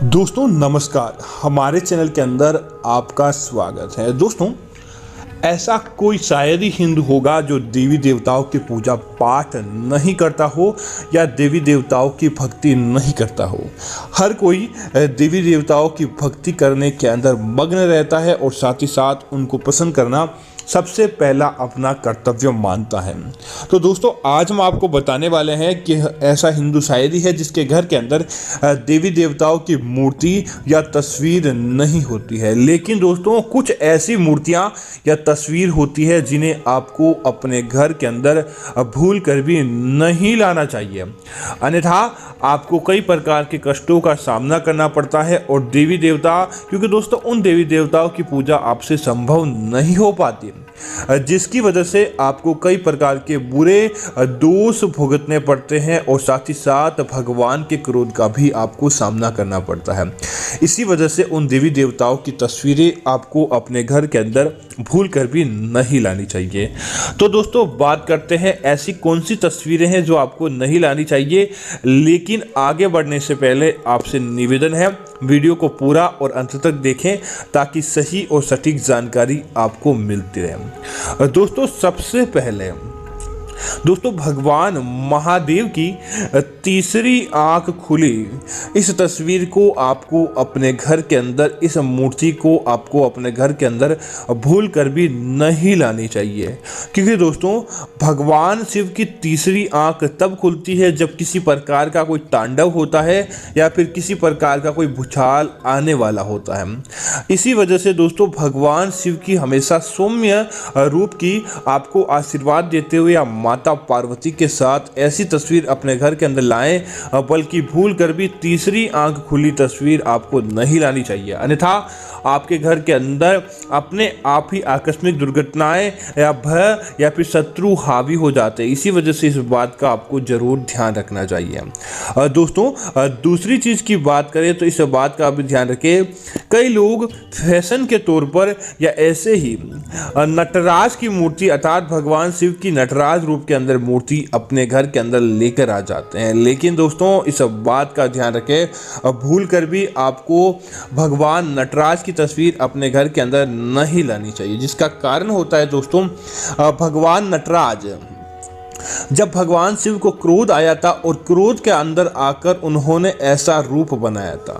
दोस्तों नमस्कार, हमारे चैनल के अंदर आपका स्वागत है। दोस्तों, ऐसा कोई शायद ही हिंदू होगा जो देवी देवताओं की पूजा पाठ नहीं करता हो या देवी देवताओं की भक्ति नहीं करता हो। हर कोई देवी देवताओं की भक्ति करने के अंदर मग्न रहता है और साथ ही साथ उनको पसंद करना सबसे पहला अपना कर्तव्य मानता है। तो दोस्तों, आज हम आपको बताने वाले हैं कि ऐसा हिंदू शायरी है जिसके घर के अंदर देवी देवताओं की मूर्ति या तस्वीर नहीं होती है, लेकिन दोस्तों कुछ ऐसी मूर्तियां या तस्वीर होती है जिन्हें आपको अपने घर के अंदर भूल कर भी नहीं लाना चाहिए, अन्यथा आपको कई प्रकार के कष्टों का सामना करना पड़ता है। और देवी देवता, क्योंकि दोस्तों उन देवी देवताओं की पूजा आपसे संभव नहीं हो पाती, जिसकी वजह से आपको कई प्रकार के बुरे दोष भुगतने पड़ते हैं और साथ ही साथ भगवान के क्रोध का भी आपको सामना करना पड़ता है। इसी वजह से उन देवी देवताओं की तस्वीरें आपको अपने घर के अंदर भूल कर भी नहीं लानी चाहिए। तो दोस्तों, बात करते हैं ऐसी कौन सी तस्वीरें हैं जो आपको नहीं लानी चाहिए। लेकिन आगे बढ़ने से पहले आपसे निवेदन है, वीडियो को पूरा और अंत तक देखें ताकि सही और सटीक जानकारी आपको मिलती रहे। दोस्तों, सबसे पहले भगवान महादेव की तीसरी आंख खुली इस तस्वीर को आपको अपने घर के अंदर, इस मूर्ति को आपको अपने घर के अंदर भूल कर भी नहीं लानी चाहिए, क्योंकि दोस्तों भगवान शिव की तीसरी आंख तब खुलती है जब किसी प्रकार का कोई तांडव होता है या फिर किसी प्रकार का कोई भूचाल आने वाला होता है। इसी वजह से दोस्तों भगवान शिव की हमेशा सौम्य रूप की आपको आशीर्वाद देते हुए या माता पार्वती के साथ ऐसी तस्वीर अपने घर के अंदर लाएं, बल्कि भूल कर भी तीसरी आंख खुली तस्वीर आपको नहीं लानी चाहिए, अन्यथा आपके घर के अंदर अपने आप ही आकस्मिक दुर्घटनाएं या भय या फिर शत्रु हावी हो जाते हैं। इसी वजह से इस बात का आपको जरूर ध्यान रखना चाहिए। दोस्तों, दूसरी चीज की बात करें तो इस बात का भी ध्यान रखें, कई लोग फैशन के तौर पर या ऐसे ही नटराज की मूर्ति अर्थात भगवान शिव की नटराज रूप के अंदर मूर्ति अपने घर के अंदर लेकर आ जाते हैं, लेकिन दोस्तों इस बात का ध्यान रखें, भूल कर भी आपको भगवान नटराज की तस्वीर अपने घर के अंदर नहीं लानी चाहिए। जिसका कारण होता है दोस्तों, भगवान नटराज जब भगवान शिव को क्रोध आया था और क्रोध के अंदर आकर उन्होंने ऐसा रूप बनाया था,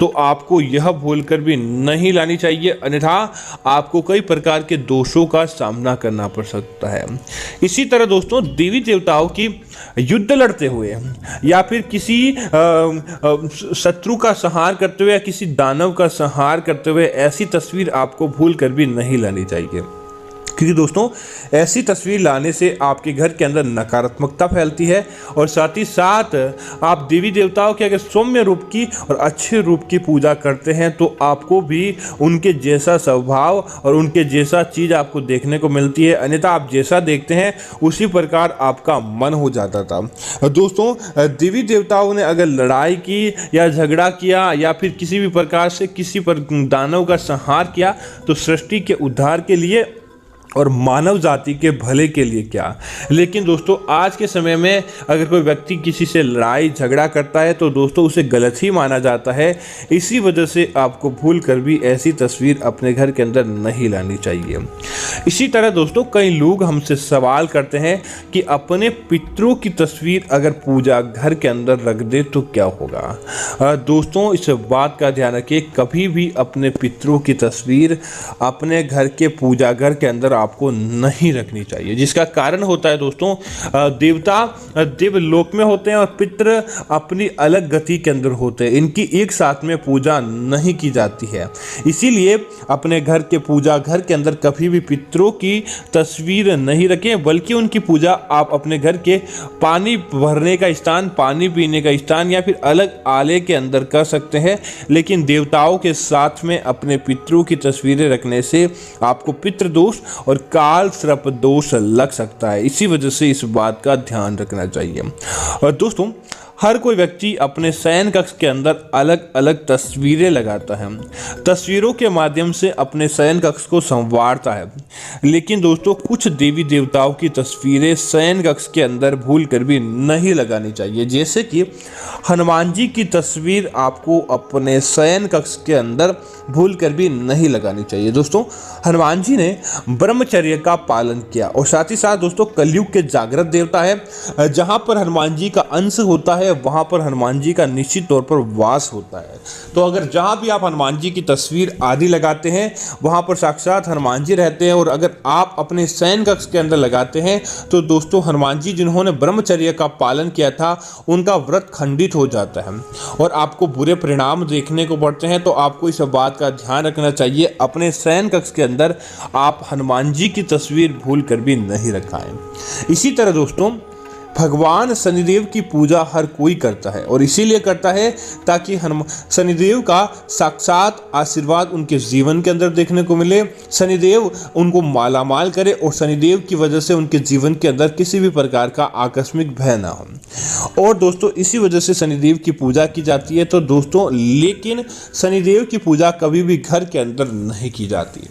तो आपको यह भूलकर भी नहीं लानी चाहिए, अन्यथा आपको कई प्रकार के दोषों का सामना करना पड़ सकता है। इसी तरह दोस्तों, देवी देवताओं की युद्ध लड़ते हुए या फिर किसी शत्रु का संहार करते हुए या किसी दानव का संहार करते हुए ऐसी तस्वीर आपको भूल कर भी नहीं लानी चाहिए, क्योंकि दोस्तों ऐसी तस्वीर लाने से आपके घर के अंदर नकारात्मकता फैलती है और साथ ही साथ आप देवी देवताओं के अगर सौम्य रूप की और अच्छे रूप की पूजा करते हैं तो आपको भी उनके जैसा स्वभाव और उनके जैसा चीज़ आपको देखने को मिलती है, अन्यथा आप जैसा देखते हैं उसी प्रकार आपका मन हो जाता था। दोस्तों, देवी देवताओं ने अगर लड़ाई की या झगड़ा किया या फिर किसी भी प्रकार से किसी पर दानव का संहार किया तो सृष्टि के उद्धार के लिए और मानव जाति के भले के लिए क्या। लेकिन दोस्तों आज के समय में अगर कोई व्यक्ति किसी से लड़ाई झगड़ा करता है तो दोस्तों उसे गलत ही माना जाता है। इसी वजह से आपको भूल कर भी ऐसी तस्वीर अपने घर के अंदर नहीं लानी चाहिए। इसी तरह दोस्तों, कई लोग हमसे सवाल करते हैं कि अपने पितरों की तस्वीर अगर पूजा घर के अंदर रख दे तो क्या होगा। दोस्तों, इस बात का ध्यान रखिए, कभी भी अपने पितरों की तस्वीर अपने घर के पूजा घर के अंदर आपको नहीं रखनी चाहिए। जिसका कारण होता है दोस्तों, देवता देवलोक में होते हैं और पितृ अपनी अलग गति के अंदर होते हैं, इनकी एक साथ में पूजा नहीं की जाती है। इसीलिए अपने घर के पूजा घर के अंदर कभी भी पितरों की तस्वीर नहीं रखें, बल्कि उनकी पूजा आप अपने घर के पानी भरने का स्थान, पानी पीने का स्थान या फिर अलग आले के अंदर कर सकते हैं। लेकिन देवताओं के साथ में अपने पितरों की तस्वीरें रखने से आपको पितृदोष और काल सर्प दोष लग सकता है। इसी वजह से इस बात का ध्यान रखना चाहिए। और दोस्तों, हर कोई व्यक्ति अपने शयन कक्ष के अंदर अलग अलग तस्वीरें लगाता है, तस्वीरों के माध्यम से अपने शयन कक्ष को संवारता है। लेकिन दोस्तों, कुछ देवी देवताओं की तस्वीरें शयन कक्ष के अंदर भूल कर भी नहीं लगानी चाहिए। जैसे कि हनुमान जी की तस्वीर आपको अपने शयन कक्ष के अंदर भूल कर भी नहीं लगानी चाहिए। दोस्तों, हनुमान जी ने ब्रह्मचर्य का पालन किया और साथ ही साथ दोस्तों कलयुग के जागृत देवता है। जहां पर हनुमान जी का अंश होता है वहां पर हनुमान जी का निश्चित तौर पर वास होता है। तो अगर जहां भी आप हनुमान जी की तस्वीर आदि लगाते हैं वहां पर साक्षात हनुमान जी रहते हैं। और अगर आप अपने शयन कक्ष के अंदर लगाते हैं तो दोस्तों हनुमान जी जिन्होंने ब्रह्मचर्य का पालन किया था उनका व्रत खंडित हो जाता है और आपको बुरे परिणाम देखने को पड़ते हैं। तो आपको इस बात का ध्यान रखना चाहिए, अपने शयन कक्ष के अंदर आप हनुमान जी की तस्वीर भूल कर भी नहीं रखाएं। इसी तरह दोस्तों, भगवान शनिदेव की पूजा हर कोई करता है और इसीलिए करता है ताकि शनिदेव का साक्षात आशीर्वाद उनके जीवन के अंदर देखने को मिले, शनिदेव उनको मालामाल करे और शनिदेव की वजह से उनके जीवन के अंदर किसी भी प्रकार का आकस्मिक भय ना हो। और दोस्तों, इसी वजह से शनिदेव की पूजा की जाती है। तो दोस्तों, लेकिन शनिदेव की पूजा कभी भी घर के अंदर नहीं की जाती।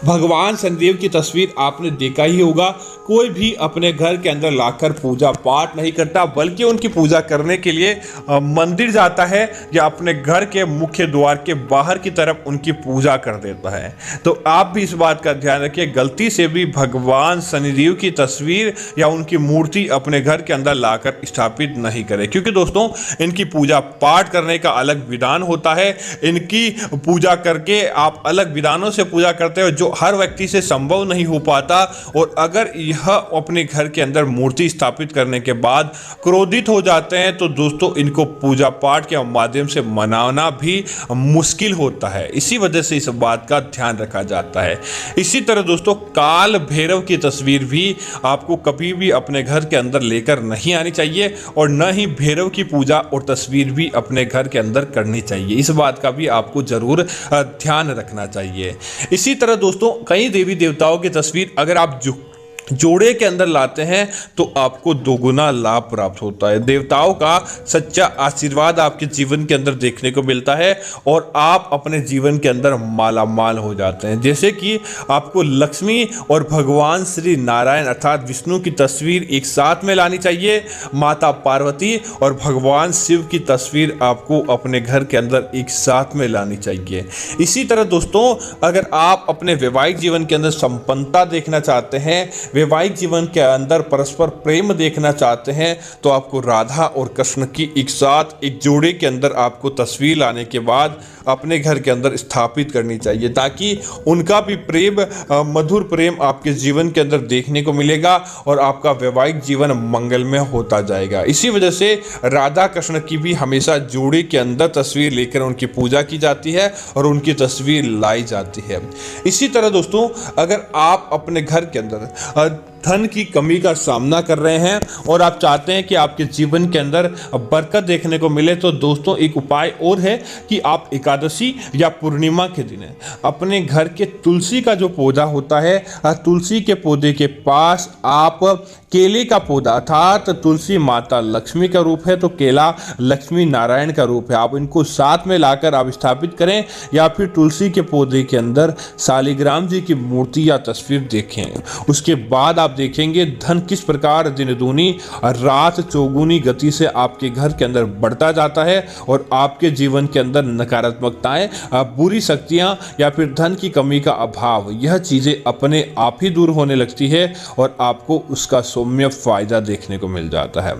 भगवान शनिदेव की तस्वीर आपने देखा ही होगा, कोई भी अपने घर के अंदर लाकर पूजा पाठ नहीं करता, बल्कि उनकी पूजा करने के लिए मंदिर जाता है या अपने घर के मुख्य द्वार के बाहर की तरफ उनकी पूजा कर देता है। तो आप भी इस बात का ध्यान रखिए, गलती से भी भगवान शनिदेव की तस्वीर या उनकी मूर्ति अपने घर के अंदर लाकर स्थापित नहीं करें, क्योंकि दोस्तों इनकी पूजा पाठ करने का अलग विधान होता है। इनकी पूजा करके आप अलग विधानों से पूजा करते हो जो हर व्यक्ति से संभव नहीं हो पाता। और अगर यह अपने घर के अंदर मूर्ति स्थापित करने के बाद क्रोधित हो जाते हैं तो दोस्तों इनको पूजा पाठ के माध्यम से मनाना भी मुश्किल होता है। इसी वजह से इस बात का ध्यान रखा जाता है। इसी तरह दोस्तों, काल भैरव की तस्वीर भी आपको कभी भी अपने घर के अंदर लेकर नहीं आनी चाहिए और न ही भैरव की पूजा और तस्वीर भी अपने घर के अंदर करनी चाहिए। इस बात का भी आपको जरूर ध्यान रखना चाहिए। इसी तरह दोस्तों, कई देवी देवताओं की तस्वीर अगर आप जोड़े के अंदर लाते हैं तो आपको दोगुना लाभ प्राप्त होता है। देवताओं का सच्चा आशीर्वाद आपके जीवन के अंदर देखने को मिलता है और आप अपने जीवन के अंदर मालामाल हो जाते हैं। जैसे कि आपको लक्ष्मी और भगवान श्री नारायण अर्थात विष्णु की तस्वीर एक साथ में लानी चाहिए। माता पार्वती और भगवान शिव की तस्वीर आपको अपने घर के अंदर एक साथ में लानी चाहिए। इसी तरह दोस्तों, अगर आप अपने वैवाहिक जीवन के अंदर संपन्नता देखना चाहते हैं, वैवाहिक जीवन के अंदर परस्पर प्रेम देखना चाहते हैं, तो आपको राधा और कृष्ण की एक साथ एक जोड़े के अंदर आपको तस्वीर लाने के बाद अपने घर के अंदर स्थापित करनी चाहिए, ताकि उनका भी प्रेम मधुर प्रेम आपके जीवन के अंदर देखने को मिलेगा और आपका वैवाहिक जीवन मंगलमय होता जाएगा। इसी वजह से राधा कृष्ण की भी हमेशा जोड़े के अंदर तस्वीर लेकर उनकी पूजा की जाती है और उनकी तस्वीर लाई जाती है। इसी तरह दोस्तों, अगर आप अपने घर के अंदर धन की कमी का सामना कर रहे हैं और आप चाहते हैं कि आपके जीवन के अंदर बरकत देखने को मिले, तो दोस्तों एक उपाय और है कि आप एकादशी या पूर्णिमा के दिन अपने घर के तुलसी का जो पौधा होता है, तुलसी के पौधे के पास आप केले का पौधा, अर्थात तुलसी माता लक्ष्मी का रूप है तो केला लक्ष्मी नारायण का रूप है, आप इनको साथ में लाकर आप स्थापित करें। या फिर तुलसी के पौधे के अंदर शालिग्राम जी की मूर्ति या तस्वीर देखें। उसके बाद आप देखेंगे धन किस प्रकार दिन दूनी रात चौगुनी गति से आपके घर के अंदर बढ़ता जाता है और आपके जीवन के अंदर नकारात्मकताएं, बुरी शक्तियां या फिर धन की कमी का अभाव, यह चीजें अपने आप ही दूर होने लगती है और आपको उसका सौम्य फायदा देखने को मिल जाता है।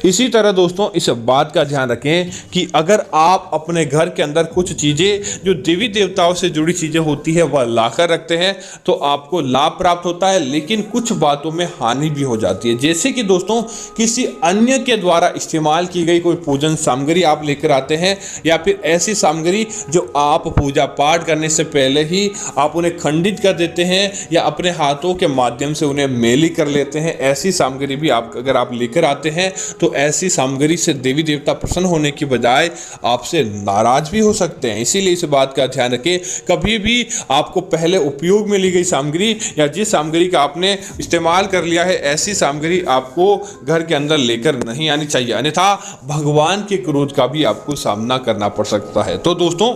इसी तरह दोस्तों इस बात का ध्यान रखें कि अगर आप अपने घर के अंदर कुछ चीजें जो देवी देवताओं से जुड़ी चीजें होती है वह लाकर रखते हैं तो आपको लाभ प्राप्त होता है, लेकिन कुछ बातों में हानि भी हो जाती है। जैसे कि दोस्तों किसी अन्य के द्वारा इस्तेमाल की गई कोई पूजन सामग्री आप लेकर आते हैं या फिर ऐसी सामग्री जो आप पूजा पाठ करने से पहले ही आप उन्हें खंडित कर देते हैं या अपने हाथों के माध्यम से उन्हें मैली कर लेते हैं, ऐसी सामग्री भी अगर आप लेकर आते हैं तो ऐसी सामग्री से देवी देवता प्रसन्न होने की बजाय आपसे नाराज भी हो सकते हैं। इसीलिए इस बात का ध्यान रखें, कभी भी आपको पहले उपयोग में ली गई सामग्री या जिस सामग्री का आपने इस्तेमाल इस्तेमाल कर लिया है ऐसी सामग्री आपको घर के अंदर लेकर नहीं आनी चाहिए, अन्यथा भगवान के क्रोध का भी आपको सामना करना पड़ सकता है। तो दोस्तों,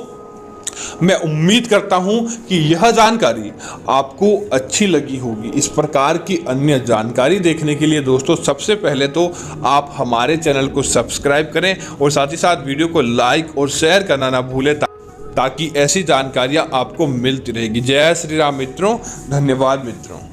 मैं उम्मीद करता हूं कि यह जानकारी आपको अच्छी लगी होगी। इस प्रकार की अन्य जानकारी देखने के लिए दोस्तों सबसे पहले तो आप हमारे चैनल को सब्सक्राइब करें और साथ ही साथ वीडियो को लाइक और शेयर करना ना भूलें, ताकि ऐसी जानकारियां आपको मिलती रहेगी। जय श्री राम मित्रों, धन्यवाद मित्रों।